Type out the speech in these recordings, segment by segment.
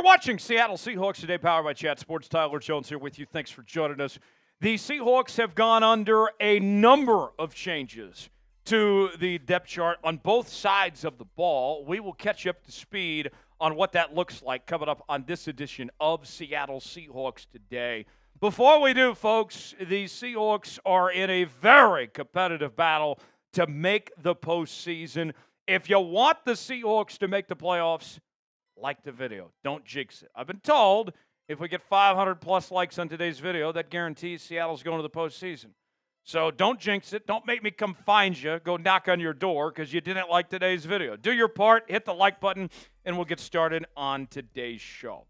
You're watching Seattle Seahawks Today, powered by Chat Sports. Tyler Jones here with you. Thanks for joining us. The Seahawks have gone under a number of changes to the depth chart on both sides of the ball. We will catch you up to speed on what that looks like coming up on this edition of Seattle Seahawks Today. Before we do, folks, the Seahawks are in a very competitive battle to make the postseason. If you want the Seahawks to make the playoffs, like the video. Don't jinx it. I've been told if we get 500-plus likes on today's video, that guarantees Seattle's going to the postseason. So don't jinx it. Don't make me come find you, go knock on your door because you didn't like today's video. Do your part, hit the like button, and we'll get started on today's show.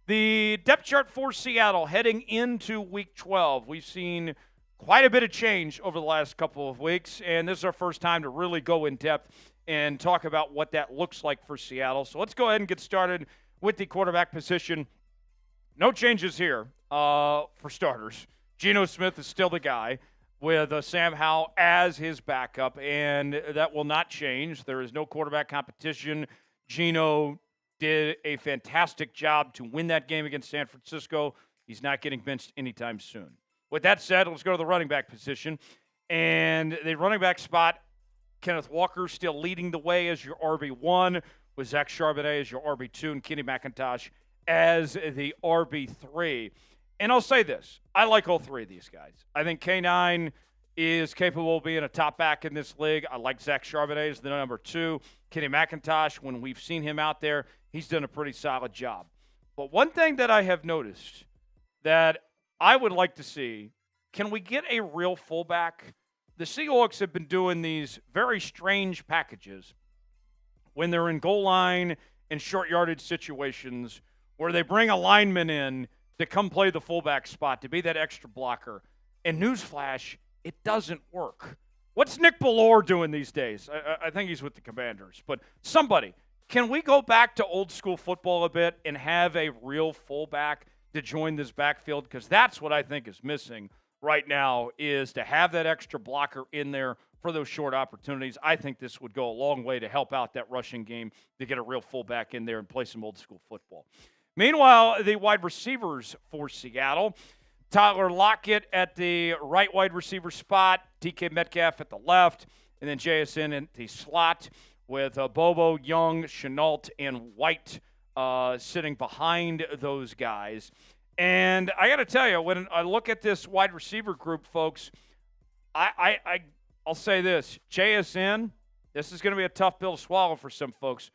The depth chart for Seattle heading into Week 12. We've seen quite a bit of change over the last couple of weeks, and this is our first time to really go in depth and talk about what that looks like for Seattle. So let's go ahead and get started with the quarterback position. No changes here for starters. Geno Smith is still the guy with Sam Howell as his backup, and that will not change. There is no quarterback competition. Geno did a fantastic job to win that game against San Francisco. He's not getting benched anytime soon. With that said, let's go to the running back position. And the running back spot, Kenneth Walker still leading the way as your RB1, with Zach Charbonnet as your RB2 and Kenny McIntosh as the RB3. And I'll say this, I like all three of these guys. I think K9 is capable of being a top back in this league. I like Zach Charbonnet as the number 2. Kenny McIntosh, when we've seen him out there, he's done a pretty solid job. But one thing that I have noticed that I would like to see, can we get a real fullback? The Seahawks have been doing these very strange packages when they're in goal line and short yardage situations where they bring a lineman in to come play the fullback spot, to be that extra blocker. And newsflash, it doesn't work. What's Nick Bellore doing these days? I think he's with the Commanders. But somebody, can we go back to old school football a bit and have a real fullback to join this backfield? Because that's what I think is missing right now, is to have that extra blocker in there for those short opportunities. I think this would go a long way to help out that rushing game, to get a real fullback in there and play some old school football. Meanwhile, the wide receivers for Seattle, Tyler Lockett at the right wide receiver spot, DK Metcalf at the left, and then JSN in the slot with Bobo, Young, Shenault, and White sitting behind those guys. And I got to tell you, when I look at this wide receiver group, folks, I'll say this. JSN, this is going to be a tough pill to swallow for some folks.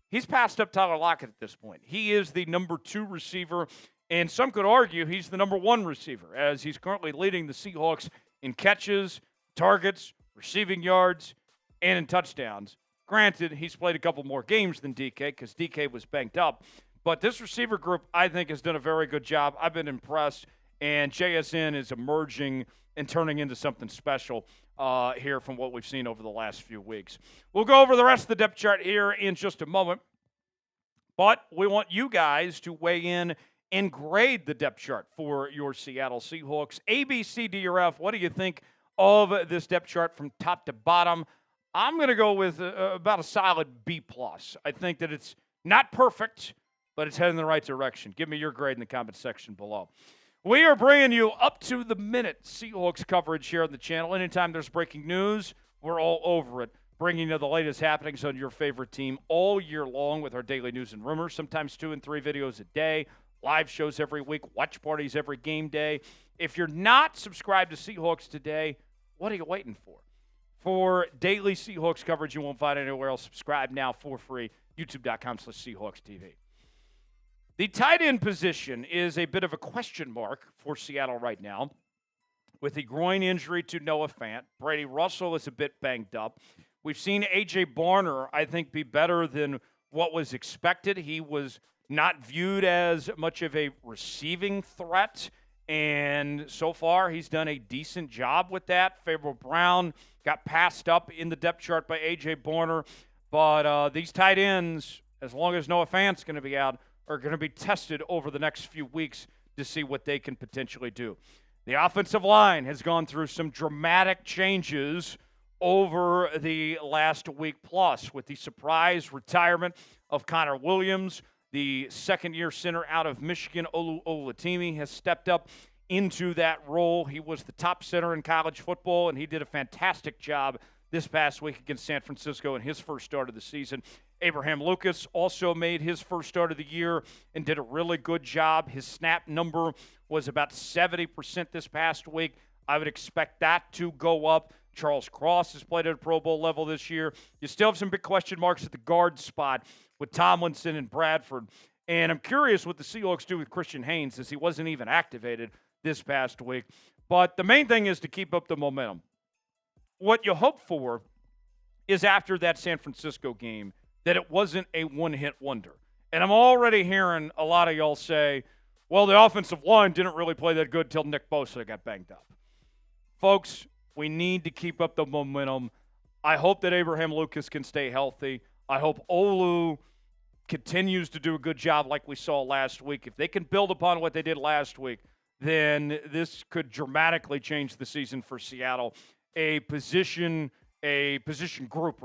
He's passed up Tyler Lockett at this point. He is the number 2 receiver, and some could argue he's the number 1 receiver, as he's currently leading the Seahawks in catches, targets, receiving yards, and in touchdowns. Granted, he's played a couple more games than DK because DK was banged up. But this receiver group, I think, has done a very good job. I've been impressed, and JSN is emerging and turning into something special here from what we've seen over the last few weeks. We'll go over the rest of the depth chart here in just a moment, but we want you guys to weigh in and grade the depth chart for your Seattle Seahawks. A, B, C, D, or F, what do you think of this depth chart from top to bottom? I'm going to go with about a solid B+. I think that it's not perfect, but it's heading in the right direction. Give me your grade in the comment section below. We are bringing you up-to-the-minute Seahawks coverage here on the channel. Anytime there's breaking news, we're all over it, bringing you the latest happenings on your favorite team all year long with our daily news and rumors, sometimes 2 and 3 videos a day, live shows every week, watch parties every game day. If you're not subscribed to Seahawks Today, what are you waiting for? For daily Seahawks coverage you won't find anywhere else, subscribe now for free, youtube.com/SeahawksTV. The tight end position is a bit of a question mark for Seattle right now with the groin injury to Noah Fant. Brady Russell is a bit banged up. We've seen A.J. Barner, I think, be better than what was expected. He was not viewed as much of a receiving threat, and so far he's done a decent job with that. Favorable Brown got passed up in the depth chart by A.J. Barner, but these tight ends, as long as Noah Fant's going to be out, are going to be tested over the next few weeks to see what they can potentially do. The offensive line has gone through some dramatic changes over the last week plus with the surprise retirement of Connor Williams, The second-year center out of Michigan, Oluwatimi, has stepped up into that role. He was the top center in college football, and he did a fantastic job this past week against San Francisco in his first start of the season. Abraham Lucas also made his first start of the year and did a really good job. His snap number was about 70% this past week. I would expect that to go up. Charles Cross has played at a Pro Bowl level this year. You still have some big question marks at the guard spot with Tomlinson and Bradford. And I'm curious what the Seahawks do with Christian Haynes, as he wasn't even activated this past week. But the main thing is to keep up the momentum. What you hope for is after that San Francisco game that it wasn't a one-hit wonder. And I'm already hearing a lot of y'all say, well, the offensive line didn't really play that good until Nick Bosa got banged up. Folks, we need to keep up the momentum. I hope that Abraham Lucas can stay healthy. I hope Olu continues to do a good job like we saw last week. If they can build upon what they did last week, then this could dramatically change the season for Seattle. A position group,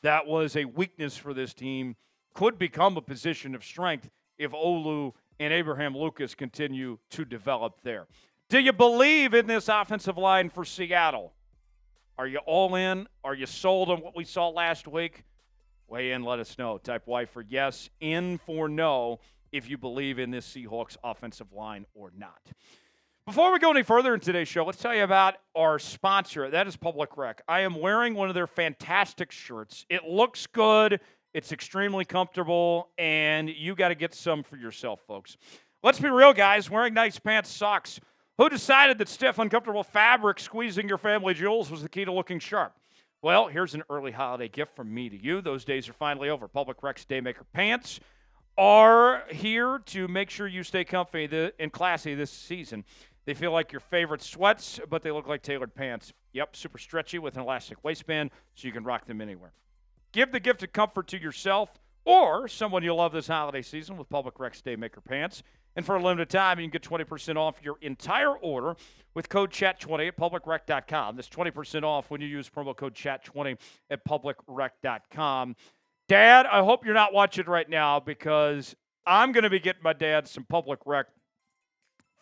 that was a weakness for this team could become a position of strength if Olu and Abraham Lucas continue to develop there. Do you believe in this offensive line for Seattle? Are you all in? Are you sold on what we saw last week? Weigh in, let us know. Type Y for yes, in for no, if you believe in this Seahawks offensive line or not. Before we go any further in today's show, let's tell you about our sponsor. That is Public Rec. I am wearing one of their fantastic shirts. It looks good. It's extremely comfortable, and you got to get some for yourself, folks. Let's be real, guys. Wearing nice pants sucks. Who decided that stiff, uncomfortable fabric squeezing your family jewels was the key to looking sharp? Well, here's an early holiday gift from me to you. Those days are finally over. Public Rec's Daymaker pants are here to make sure you stay comfy and classy this season. They feel like your favorite sweats, but they look like tailored pants. Yep, super stretchy with an elastic waistband, so you can rock them anywhere. Give the gift of comfort to yourself or someone you love this holiday season with Public Rec's Daymaker pants. And for a limited time, you can get 20% off your entire order with code CHAT20 at publicrec.com. That's 20% off when you use promo code CHAT20 at publicrec.com. Dad, I hope you're not watching right now because I'm going to be getting my dad some Public Rec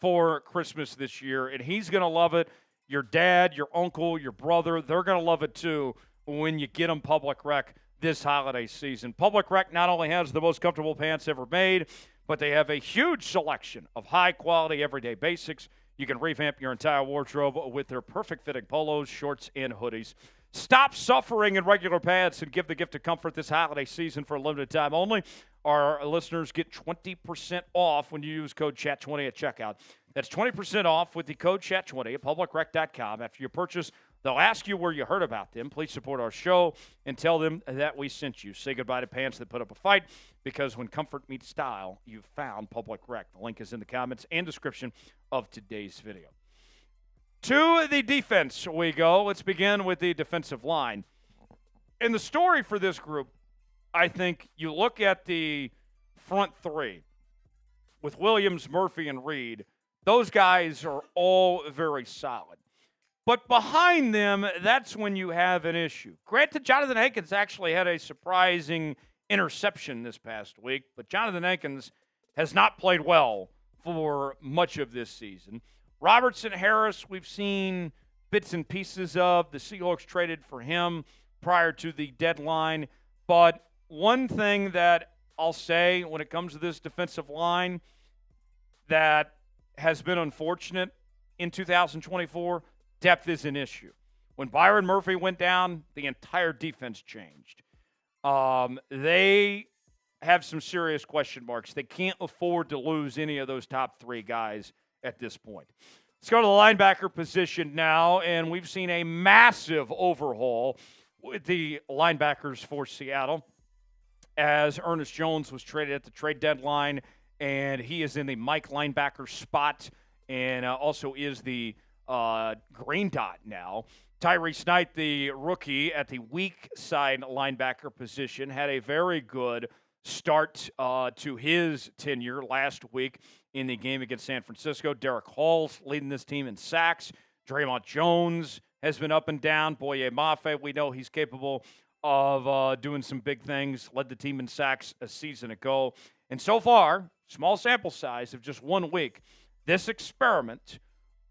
for Christmas this year, and he's going to love it. Your dad, your uncle, your brother, they're going to love it too when you get them Public Rec this holiday season. Public Rec not only has the most comfortable pants ever made, but they have a huge selection of high-quality everyday basics. You can revamp your entire wardrobe with their perfect-fitting polos, shorts, and hoodies. Stop suffering in regular pants and give the gift of comfort this holiday season for a limited time only. Our listeners get 20% off when you use code CHAT20 at checkout. That's 20% off with the code CHAT20 at publicrec.com. After you purchase, they'll ask you where you heard about them. Please support our show and tell them that we sent you. Say goodbye to pants that put up a fight, because when comfort meets style, you've found Public Rec. The link is in the comments and description of today's video. To the defense we go. Let's begin with the defensive line. And the story for this group, I think you look at the front three with Williams, Murphy, and Reed. Those guys are all very solid. But behind them, that's when you have an issue. Granted, Jonathan Hankins actually had a surprising interception this past week, but Jonathan Hankins has not played well for much of this season. Robertson Harris, we've seen bits and pieces of. The Seahawks traded for him prior to the deadline. But one thing that I'll say when it comes to this defensive line that has been unfortunate in 2024, depth is an issue. When Byron Murphy went down, the entire defense changed. They have some serious question marks. They can't afford to lose any of those top three guys at this point. Let's go to the linebacker position now, and we've seen a massive overhaul with the linebackers for Seattle as Ernest Jones was traded at the trade deadline, and he is in the Mike linebacker spot and also is the green dot now. Tyrice Knight, the rookie at the weak side linebacker position, had a very good start to his tenure last week in the game against San Francisco. Derek Hall's leading this team in sacks. Draymond Jones has been up and down. Boye Mafe, we know he's capable of doing some big things. Led the team in sacks a season ago. And so far, small sample size of just 1 week, this experiment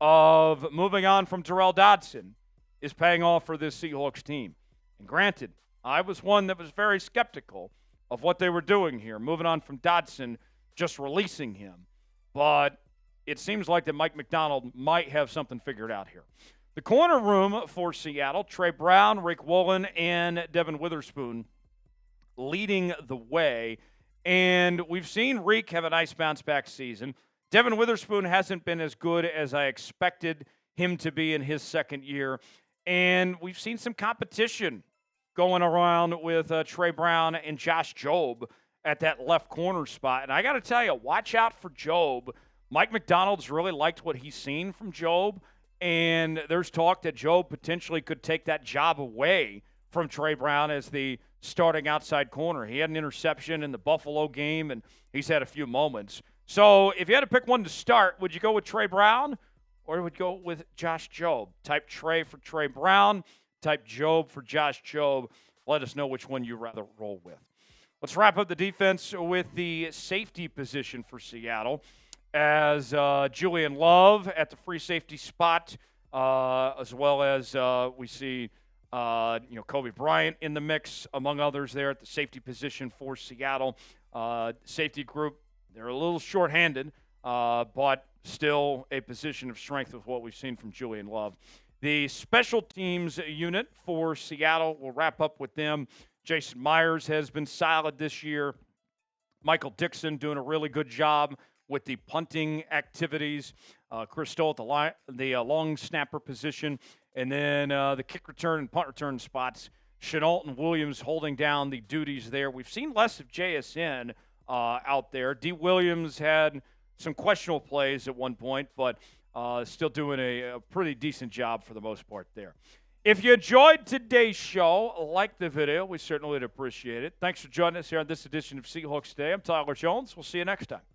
of moving on from Tyrel Dodson is paying off for this Seahawks team. And granted, I was one that was very skeptical of what they were doing here, moving on from Dodson, just releasing him. But it seems like that Mike Macdonald might have something figured out here. The corner room for Seattle, Tre Brown, Rick Woolen, and Devon Witherspoon leading the way. And we've seen Reek have a nice bounce-back season. Devon Witherspoon hasn't been as good as I expected him to be in his second year. And we've seen some competition going around with Tre Brown and Josh Jobe at that left corner spot. And I got to tell you, watch out for Jobe. Mike Macdonald's really liked what he's seen from Jobe. And there's talk that Jobe potentially could take that job away from Tre Brown as the starting outside corner. He had an interception in the Buffalo game, and he's had a few moments. So if you had to pick one to start, would you go with Tre Brown or would you go with Josh Jobe? Type Tre for Tre Brown, type Jobe for Josh Jobe. Let us know which one you'd rather roll with. Let's wrap up the defense with the safety position for Seattle, as Julian Love at the free safety spot, as well as we see Kobe Bryant in the mix, among others there at the safety position for Seattle. Safety group, they're a little shorthanded, but still a position of strength with what we've seen from Julian Love. The special teams unit for Seattle, we'll wrap up with them. Jason Myers has been solid this year. Michael Dixon doing a really good job with the punting activities. Chris Stoll at the long snapper position. And then the kick return and punt return spots. Shenault and Williams holding down the duties there. We've seen less of JSN out there. D. Williams had some questionable plays at one point, but still doing a pretty decent job for the most part there. If you enjoyed today's show, like the video. We certainly would appreciate it. Thanks for joining us here on this edition of Seahawks Today. I'm Tyler Jones. We'll see you next time.